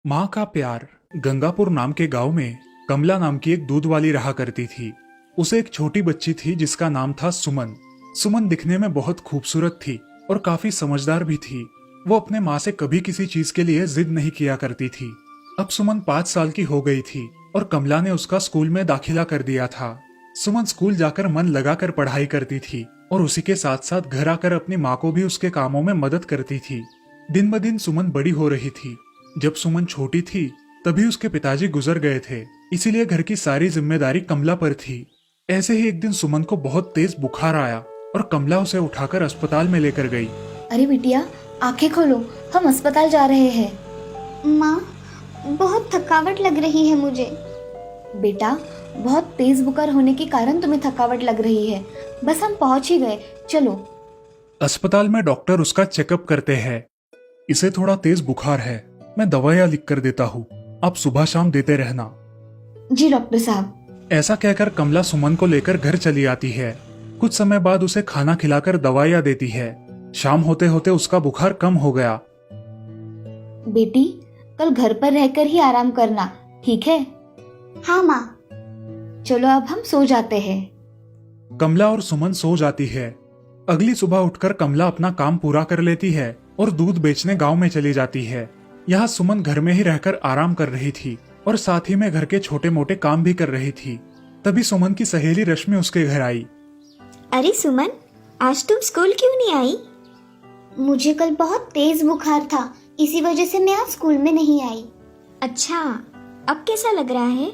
माँ का प्यार। गंगापुर नाम के गांव में कमला नाम की एक दूध वाली रहा करती थी। उसे एक छोटी बच्ची थी जिसका नाम था सुमन। सुमन दिखने में बहुत खूबसूरत थी और काफी समझदार भी थी। वो अपने माँ से कभी किसी चीज के लिए जिद नहीं किया करती थी। अब सुमन 5 साल की हो गई थी और कमला ने उसका स्कूल में दाखिला कर दिया था। सुमन स्कूल जाकर मन लगाकर पढ़ाई करती थी और उसी के साथ साथ घर आकर अपनी माँ को भी उसके कामों में मदद करती थी। दिन ब दिन सुमन बड़ी हो रही थी। जब सुमन छोटी थी तभी उसके पिताजी गुजर गए थे, इसीलिए घर की सारी जिम्मेदारी कमला पर थी। ऐसे ही एक दिन सुमन को बहुत तेज बुखार आया और कमला उसे उठाकर अस्पताल में लेकर गई। अरे बिटिया, आंखें खोलो, हम अस्पताल जा रहे हैं। माँ, बहुत थकावट लग रही है मुझे। बेटा, बहुत तेज बुखार होने के कारण तुम्हें थकावट लग रही है। बस हम पहुंच ही गए, चलो। अस्पताल में डॉक्टर उसका चेकअप करते हैं। इसे थोड़ा तेज बुखार है, मैं दवाइयाँ लिख कर देता हूँ, आप सुबह शाम देते रहना। जी डॉक्टर साहब। ऐसा कहकर कमला सुमन को लेकर घर चली आती है। कुछ समय बाद उसे खाना खिलाकर दवाइयाँ देती है। शाम होते होते उसका बुखार कम हो गया। बेटी, कल घर पर रहकर ही आराम करना, ठीक है? हाँ माँ। चलो अब हम सो जाते हैं। कमला और सुमन सो जाती है। अगली सुबह उठकर कमला अपना काम पूरा कर लेती है और दूध बेचने गांव में चली जाती है। यहाँ सुमन घर में ही रहकर आराम कर रही थी और साथ ही में घर के छोटे मोटे काम भी कर रही थी। तभी सुमन की सहेली रश्मि उसके घर आई। अरे सुमन, आज तुम स्कूल क्यों नहीं आई? मुझे कल बहुत तेज बुखार था, इसी वजह से मैं आज स्कूल में नहीं आई। अच्छा, अब कैसा लग रहा है?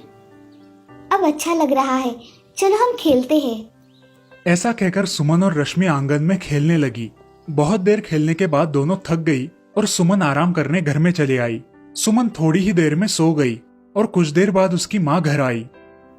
अब अच्छा लग रहा है, चलो हम खेलते हैं। ऐसा कहकर सुमन और रश्मि आंगन में खेलने लगी। बहुत देर खेलने के बाद दोनों थक गई और सुमन आराम करने घर में चली आई। सुमन थोड़ी ही देर में सो गई और कुछ देर बाद उसकी माँ घर आई।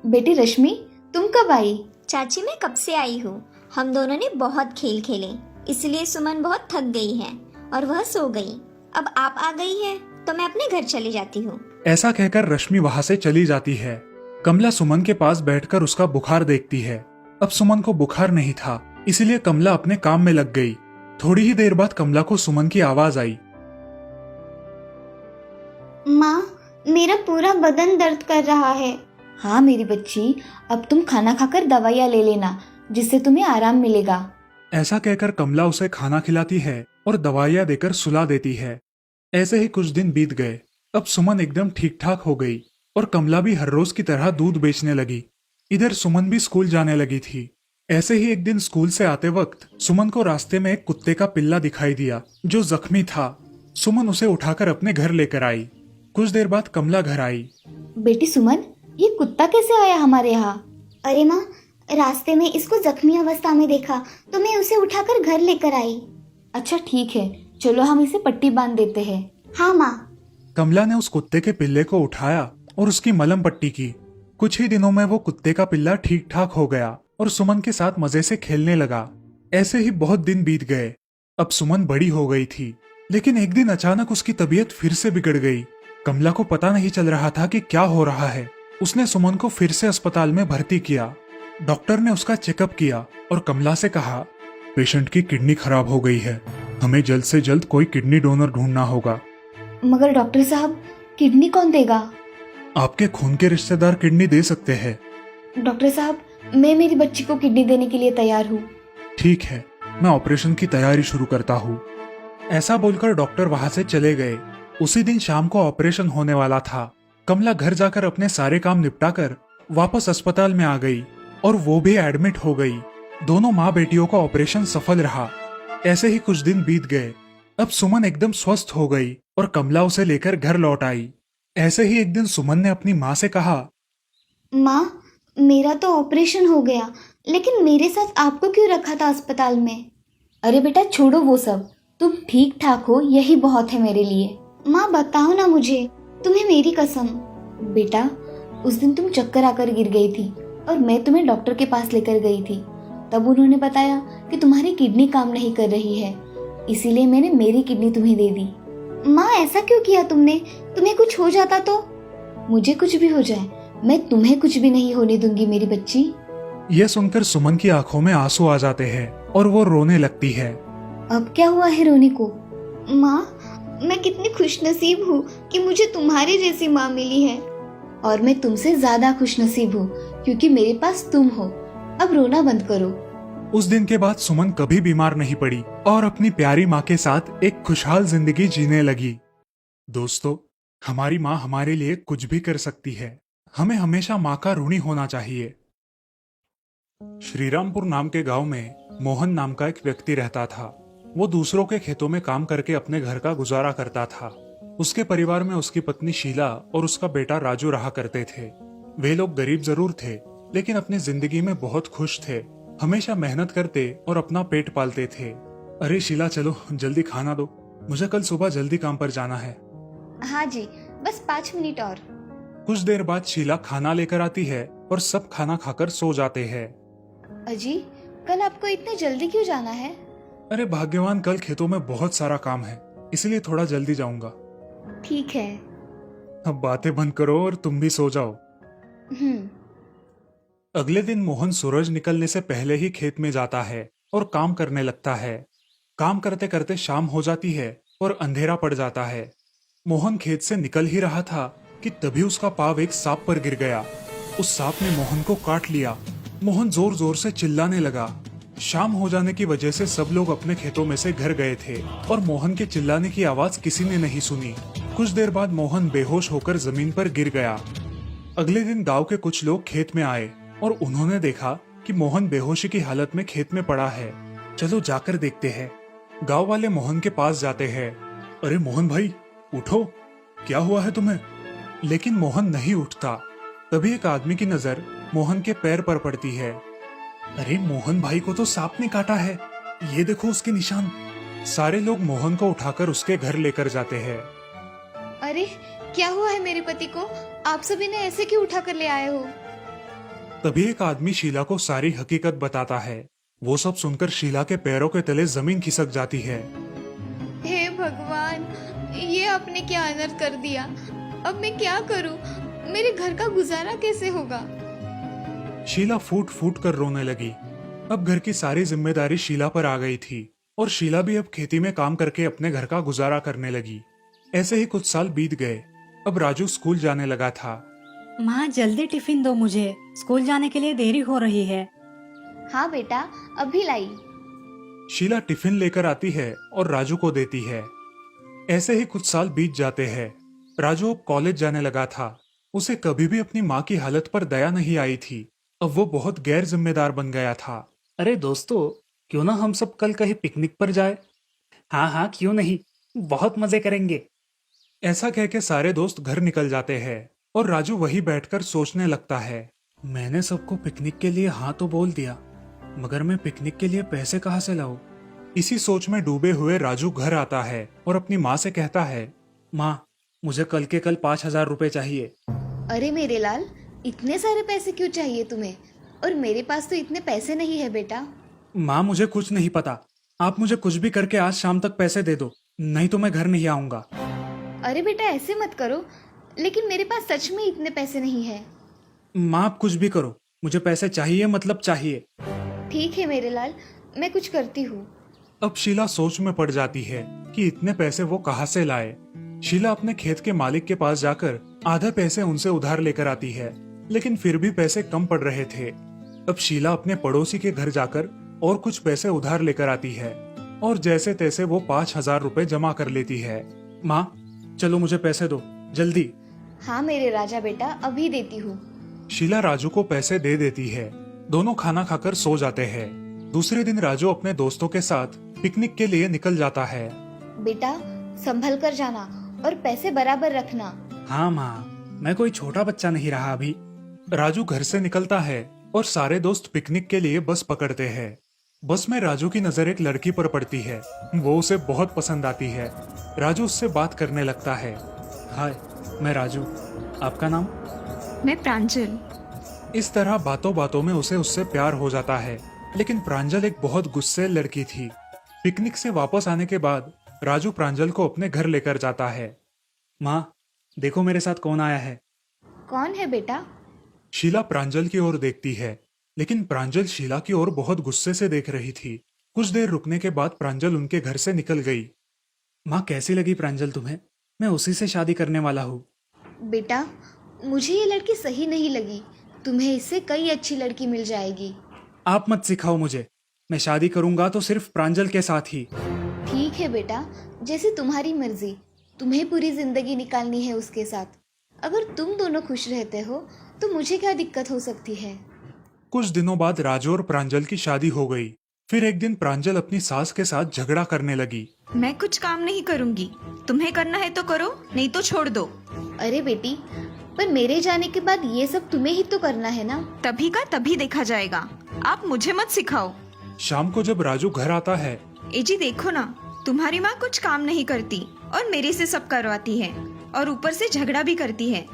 बेटी रश्मि, तुम कब आई? चाची, मैं कब से आई हूँ। हम दोनों ने बहुत खेल खेले, इसलिए सुमन बहुत थक गई है और वह सो गई। अब आप आ गई है तो मैं अपने घर चली जाती हूँ। ऐसा कहकर रश्मि वहाँ से चली जाती है। कमला सुमन के पास बैठकर उसका बुखार देखती है। अब सुमन को बुखार नहीं था, इसीलिए कमला अपने काम में लग गई। थोड़ी ही देर बाद कमला को सुमन की आवाज आई। माँ, मेरा पूरा बदन दर्द कर रहा है। हाँ मेरी बच्ची, अब तुम खाना खाकर दवाइयाँ ले लेना, जिससे तुम्हें आराम मिलेगा। ऐसा कहकर कमला उसे खाना खिलाती है और दवाइयाँ देकर सुला देती है। ऐसे ही कुछ दिन बीत गए। अब सुमन एकदम ठीक ठाक हो गई और कमला भी हर रोज की तरह दूध बेचने लगी। इधर सुमन भी स्कूल जाने लगी थी। ऐसे ही एक दिन स्कूल से आते वक्त सुमन को रास्ते में एक कुत्ते का पिल्ला दिखाई दिया जो जख्मी था। सुमन उसे उठाकर अपने घर लेकर आई। कुछ देर बाद कमला घर आई। बेटी सुमन, ये कुत्ता कैसे आया हमारे यहाँ? अरे माँ, रास्ते में इसको जख्मी अवस्था में देखा तो मैं उसे उठाकर घर लेकर आई। अच्छा ठीक है, चलो हम इसे पट्टी बांध देते हैं। हाँ माँ। कमला ने उस कुत्ते के पिल्ले को उठाया और उसकी मलहम पट्टी की। कुछ ही दिनों में वो कुत्ते का पिल्ला ठीक ठाक हो गया और सुमन के साथ मजे से खेलने लगा। ऐसे ही बहुत दिन बीत गए। अब सुमन बड़ी हो गई थी, लेकिन एक दिन अचानक उसकी तबीयत फिर से बिगड़ गई। कमला को पता नहीं चल रहा था कि क्या हो रहा है। उसने सुमन को फिर से अस्पताल में भर्ती किया। डॉक्टर ने उसका चेकअप किया और कमला से कहा, पेशेंट की किडनी खराब हो गई है, हमें जल्द से जल्द कोई किडनी डोनर ढूंढना होगा। मगर डॉक्टर साहब, किडनी कौन देगा? आपके खून के रिश्तेदार किडनी दे सकते हैं। डॉक्टर साहब, मैं मेरी बच्ची को किडनी देने के लिए तैयार हूँ। ठीक है, मैं ऑपरेशन की तैयारी शुरू करता हूँ। ऐसा बोलकर डॉक्टर वहां से चले गए। उसी दिन शाम को ऑपरेशन होने वाला था। कमला घर जाकर अपने सारे काम निपटाकर वापस अस्पताल में आ गई और वो भी एडमिट हो गई। दोनों माँ बेटियों का ऑपरेशन सफल रहा। ऐसे ही कुछ दिन बीत गए। अब सुमन एकदम स्वस्थ हो गई और कमला उसे लेकर घर लौट आई। ऐसे ही एक दिन सुमन ने अपनी माँ से कहा, माँ, मेरा तो ऑपरेशन हो गया, लेकिन मेरे साथ आपको क्यों रखा था अस्पताल में? अरे बेटा छोड़ो वो सब, तुम ठीक ठाक हो, यही बहुत है मेरे लिए। माँ बताओ ना मुझे, तुम्हें मेरी कसम। बेटा, उस दिन तुम चक्कर आकर गिर गई थी और मैं तुम्हें डॉक्टर के पास लेकर गई थी। तब उन्होंने बताया कि तुम्हारी किडनी काम नहीं कर रही है, इसीलिए मैंने मेरी किडनी तुम्हें दे दी। माँ, ऐसा क्यों किया तुमने? तुम्हें कुछ हो जाता तो? मुझे कुछ भी हो जाए, मैं तुम्हें कुछ भी नहीं होने दूंगी मेरी बच्ची। यह सुनकर सुमन की आंखों में आंसू आ जाते हैं और वो रोने लगती है। अब क्या हुआ है रोने को? माँ, मैं कितनी खुशनसीब हूँ कि मुझे तुम्हारी जैसी माँ मिली है। और मैं तुमसे ज्यादा खुशनसीब हूँ क्योंकि मेरे पास तुम हो। अब रोना बंद करो। उस दिन के बाद सुमन कभी बीमार नहीं पड़ी और अपनी प्यारी माँ के साथ एक खुशहाल जिंदगी जीने लगी। दोस्तों, हमारी माँ हमारे लिए कुछ भी कर सकती है। हमें हमेशा माँ का ऋणी होना चाहिए। श्रीरामपुर नाम के गांव में मोहन नाम का एक व्यक्ति रहता था। वो दूसरों के खेतों में काम करके अपने घर का गुजारा करता था। उसके परिवार में उसकी पत्नी शीला और उसका बेटा राजू रहा करते थे। वे लोग गरीब जरूर थे, लेकिन अपनी जिंदगी में बहुत खुश थे। हमेशा मेहनत करते और अपना पेट पालते थे। अरे शीला, चलो जल्दी खाना दो, मुझे कल सुबह जल्दी काम पर जाना है। हाँ जी, बस 5 मिनट और। कुछ देर बाद शीला खाना लेकर आती है और सब खाना खाकर सो जाते हैं। अजी, कल आपको इतने जल्दी क्यों जाना है? अरे भाग्यवान, कल खेतों में बहुत सारा काम है, इसलिए थोड़ा जल्दी जाऊंगा। ठीक है। अब बातें बंद करो और तुम भी सो जाओ। अगले दिन मोहन सूरज निकलने से पहले ही खेत में जाता है और काम करने लगता है। काम करते करते शाम हो जाती है और अंधेरा पड़ जाता है। मोहन खेत से निकल ही रहा था कि तभी उसका पाँव एक सांप पर गिर गया। उस सांप ने मोहन को काट लिया। मोहन जोर जोर से चिल्लाने लगा। शाम हो जाने की वजह से सब लोग अपने खेतों में से घर गए थे और मोहन के चिल्लाने की आवाज किसी ने नहीं सुनी। कुछ देर बाद मोहन बेहोश होकर जमीन पर गिर गया। अगले दिन गांव के कुछ लोग खेत में आए और उन्होंने देखा कि मोहन बेहोशी की हालत में खेत में पड़ा है। चलो जाकर देखते हैं। गांव वाले मोहन के पास जाते हैं। अरे मोहन भाई, उठो, क्या हुआ है तुम्हें? लेकिन मोहन नहीं उठता। तभी एक आदमी की नजर मोहन के पैर पर पड़ती है। अरे मोहन भाई को तो सांप ने काटा है, ये देखो उसके निशान। सारे लोग मोहन को उठाकर उसके घर लेकर जाते हैं। अरे क्या हुआ है मेरे पति को? आप सभी ने ऐसे क्यों उठा कर ले आए हो? तभी एक आदमी शीला को सारी हकीकत बताता है। वो सब सुनकर शीला के पैरों के तले जमीन खिसक जाती है। हे भगवान, ये आपने क्या अनर्थ कर दिया। अब मैं क्या करूं? मेरे घर का गुजारा कैसे होगा? शीला फूट फूट कर रोने लगी। अब घर की सारी जिम्मेदारी शीला पर आ गई थी और शीला भी अब खेती में काम करके अपने घर का गुजारा करने लगी। ऐसे ही कुछ साल बीत गए। अब राजू स्कूल जाने लगा था। माँ, जल्दी टिफिन दो, मुझे स्कूल जाने के लिए देरी हो रही है। हाँ बेटा, अभी लाई। शीला टिफिन लेकर आती है और राजू को देती है। ऐसे ही कुछ साल बीत जाते हैं। राजू अब कॉलेज जाने लगा था। उसे कभी भी अपनी माँ की हालत पर दया नहीं आई थी। अब वो बहुत गैर जिम्मेदार बन गया था। अरे दोस्तों, क्यों ना हम सब कल कहीं पिकनिक पर जाए? हाँ हाँ, क्यों नहीं, बहुत मजे करेंगे। ऐसा कह के सारे दोस्त घर निकल जाते हैं और राजू वही बैठकर सोचने लगता है। मैंने सबको पिकनिक के लिए हाँ तो बोल दिया, मगर मैं पिकनिक के लिए पैसे कहाँ से लाऊं? इसी सोच में डूबे हुए राजू घर आता है और अपनी माँ से कहता है, माँ, मुझे कल के कल 5,000 रुपए चाहिए। अरे मेरे लाल, इतने सारे पैसे क्यों चाहिए तुम्हें? और मेरे पास तो इतने पैसे नहीं है बेटा। माँ, मुझे कुछ नहीं पता, आप मुझे कुछ भी करके आज शाम तक पैसे दे दो, नहीं तो मैं घर नहीं आऊंगा। अरे बेटा, ऐसे मत करो, लेकिन मेरे पास सच में इतने पैसे नहीं है। माँ, आप कुछ भी करो, मुझे पैसे चाहिए, मतलब चाहिए। ठीक है मेरे लाल, मैं कुछ करती हूँ। अब शीला सोच में पड़ जाती है कि इतने पैसे वो कहाँ से लाए। शीला अपने खेत के मालिक के पास जाकर आधे पैसे उनसे उधार लेकर आती है, लेकिन फिर भी पैसे कम पड़ रहे थे। अब शीला अपने पड़ोसी के घर जाकर और कुछ पैसे उधार लेकर आती है और जैसे तैसे वो 5,000 रुपए जमा कर लेती है। माँ, चलो मुझे पैसे दो, जल्दी। हाँ मेरे राजा बेटा, अभी देती हूँ। शीला राजू को पैसे दे देती है। दोनों खाना खाकर सो जाते हैं। दूसरे दिन राजू अपने दोस्तों के साथ पिकनिक के लिए निकल जाता है। बेटा, संभल कर जाना और पैसे बराबर रखना। हाँ माँ, मैं कोई छोटा बच्चा नहीं रहा अभी। राजू घर से निकलता है और सारे दोस्त पिकनिक के लिए बस पकड़ते हैं। बस में राजू की नजर एक लड़की पर पड़ती है। वो उसे बहुत पसंद आती है। राजू उससे बात करने लगता है। हाय, मैं राजू, आपका नाम? मैं प्रांजल। इस तरह बातों बातों में उसे उससे प्यार हो जाता है। लेकिन प्रांजल एक बहुत गुस्सैल लड़की थी। पिकनिक से वापस आने के बाद राजू प्रांजल को अपने घर लेकर जाता है। माँ, देखो मेरे साथ कौन आया है। कौन है बेटा? शीला प्रांजल की ओर देखती है, लेकिन प्रांजल शीला की ओर बहुत गुस्से से देख रही थी। कुछ देर रुकने के बाद प्रांजल उनके घर से निकल गई। माँ कैसी लगी प्रांजल तुम्हें? मैं उसी से शादी करने वाला हूँ। बेटा, मुझे ये लड़की सही नहीं लगी। तुम्हें इससे कई अच्छी लड़की मिल जाएगी। आप मत सिखाओ मुझे। मैं शादी करूंगा तो सिर्फ प्रांजल के साथ ही। ठीक है बेटा, जैसे तुम्हारी मर्जी। तुम्हें पूरी जिंदगी निकालनी है उसके साथ। अगर तुम दोनों खुश रहते हो तो मुझे क्या दिक्कत हो सकती है। कुछ दिनों बाद राजू और प्रांजल की शादी हो गई। फिर एक दिन प्रांजल अपनी सास के साथ झगड़ा करने लगी। मैं कुछ काम नहीं करूंगी, तुम्हें करना है तो करो, नहीं तो छोड़ दो। अरे बेटी, पर मेरे जाने के बाद ये सब तुम्हें ही तो करना है ना। तभी का तभी देखा जाएगा, आप मुझे मत सिखाओ। शाम को जब राजू घर आता है, ए जी देखो ना, तुम्हारी माँ कुछ काम नहीं करती और मेरे से सब करवाती है और ऊपर से झगड़ा भी करती है।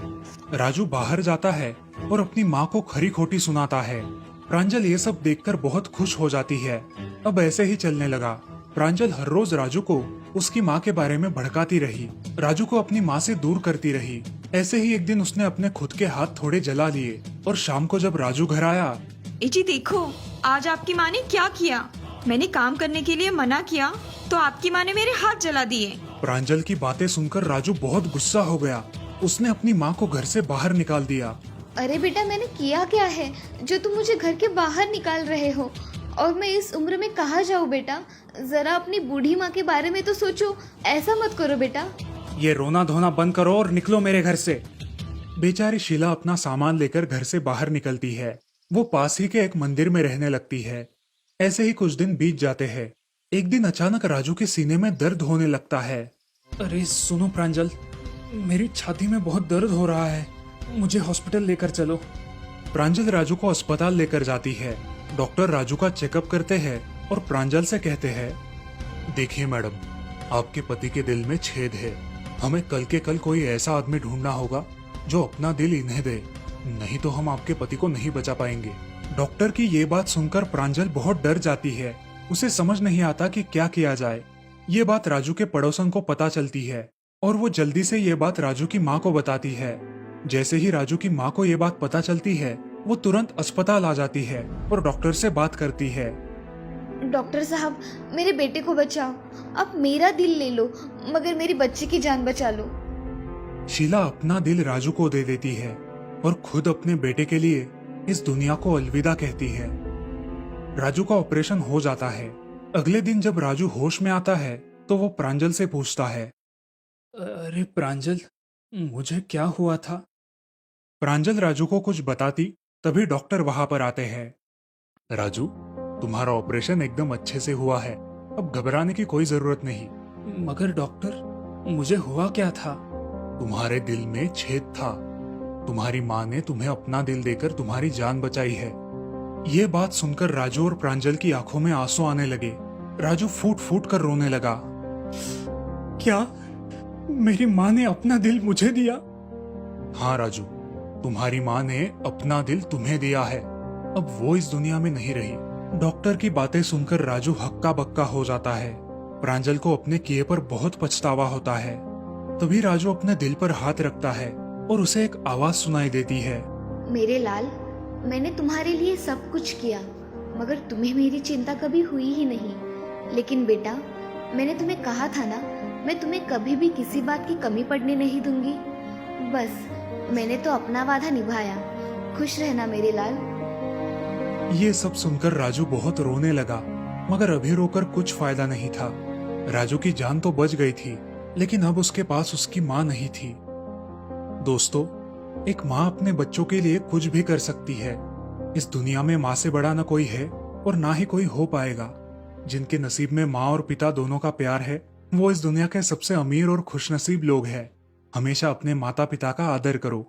राजू बाहर जाता है और अपनी माँ को खरी खोटी सुनाता है। प्रांजल ये सब देखकर बहुत खुश हो जाती है। अब ऐसे ही चलने लगा। प्रांजल हर रोज राजू को उसकी माँ के बारे में भड़काती रही, राजू को अपनी माँ से दूर करती रही। ऐसे ही एक दिन उसने अपने खुद के हाथ थोड़े जला लिए और शाम को जब राजू घर आया, ए जी देखो, आज आपकी माँ ने क्या किया। मैंने काम करने के लिए मना किया तो आपकी माँ ने मेरे हाथ जला दिए। प्रांजल की बातें सुनकर राजू बहुत गुस्सा हो गया। उसने अपनी माँ को घर से बाहर निकाल दिया। अरे बेटा, मैंने किया क्या है जो तुम मुझे घर के बाहर निकाल रहे हो? और मैं इस उम्र में कहाँ जाऊँ बेटा? जरा अपनी बूढ़ी माँ के बारे में तो सोचो। ऐसा मत करो बेटा। ये रोना धोना बंद करो और निकलो मेरे घर से। बेचारी शीला अपना सामान लेकर घर से बाहर निकलती है। वो पास ही के एक मंदिर में रहने लगती है। ऐसे ही कुछ दिन बीत जाते हैं। एक दिन अचानक राजू के सीने में दर्द होने लगता है। अरे सुनो प्रांजल, मेरी छाती में बहुत दर्द हो रहा है, मुझे हॉस्पिटल लेकर चलो। प्रांजल राजू को अस्पताल लेकर जाती है। डॉक्टर राजू का चेकअप करते हैं और प्रांजल से कहते हैं, देखिए मैडम, आपके पति के दिल में छेद है। हमें कल के कल कोई ऐसा आदमी ढूंढना होगा जो अपना दिल इन्हें दे, नहीं तो हम आपके पति को नहीं बचा पाएंगे। डॉक्टर की ये बात सुनकर प्रांजल बहुत डर जाती है। उसे समझ नहीं आता कि क्या किया जाए। ये बात राजू के पड़ोसन को पता चलती है और वो जल्दी से ये बात राजू की माँ को बताती है। जैसे ही राजू की माँ को ये बात पता चलती है, वो तुरंत अस्पताल आ जाती है और डॉक्टर से बात करती है। डॉक्टर साहब, मेरे बेटे को बचाओ। आप मेरा दिल ले लो, मगर मेरी बच्ची की जान बचा लो। शीला अपना दिल राजू को दे देती है और खुद अपने बेटे के लिए इस दुनिया को अलविदा कहती है। राजू का ऑपरेशन हो जाता है। अगले दिन जब राजू होश में आता है तो वो प्रांजल से पूछता है, अरे प्रांजल, मुझे क्या हुआ था? प्रांजल राजू को कुछ बताती तभी डॉक्टर वहां पर आते हैं। राजू, तुम्हारा ऑपरेशन एकदम अच्छे से हुआ है, अब घबराने की कोई जरूरत नहीं। मगर डॉक्टर, मुझे हुआ क्या था? तुम्हारे दिल में छेद था। तुम्हारी माँ ने तुम्हें अपना दिल देकर तुम्हारी जान बचाई है। ये बात सुनकर राजू और प्रांजल की आंखों में आंसू आने लगे। राजू फूट फूट कर रोने लगा। क्या मेरी माँ ने अपना दिल मुझे दिया? हाँ राजू, तुम्हारी माँ ने अपना दिल तुम्हें दिया है। अब वो इस दुनिया में नहीं रही। डॉक्टर की बातें सुनकर राजू हक्का बक्का हो जाता है। प्रांजल को अपने किए पर बहुत पछतावा होता है। तभी राजू अपने दिल पर हाथ रखता है और उसे एक आवाज सुनाई देती है, मेरे लाल, मैंने तुम्हारे लिए सब कुछ किया, मगर तुम्हें मेरी चिंता कभी हुई ही नहीं। लेकिन बेटा, मैंने तुम्हें कहा था ना, मैं तुम्हें कभी भी किसी बात की कमी पड़ने नहीं दूंगी। बस मैंने तो अपना वादा निभाया। खुश रहना मेरे लाल। ये सब सुनकर राजू बहुत रोने लगा, मगर अभी रोकर कुछ फायदा नहीं था। राजू की जान तो बच गई थी, लेकिन अब उसके पास उसकी माँ नहीं थी। दोस्तों, एक माँ अपने बच्चों के लिए कुछ भी कर सकती है। इस दुनिया में माँ से बड़ा न कोई है और ना ही कोई हो पाएगा। जिनके नसीब में माँ और पिता दोनों का प्यार है, वो इस दुनिया के सबसे अमीर और खुशनसीब लोग हैं। हमेशा अपने माता पिता का आदर करो।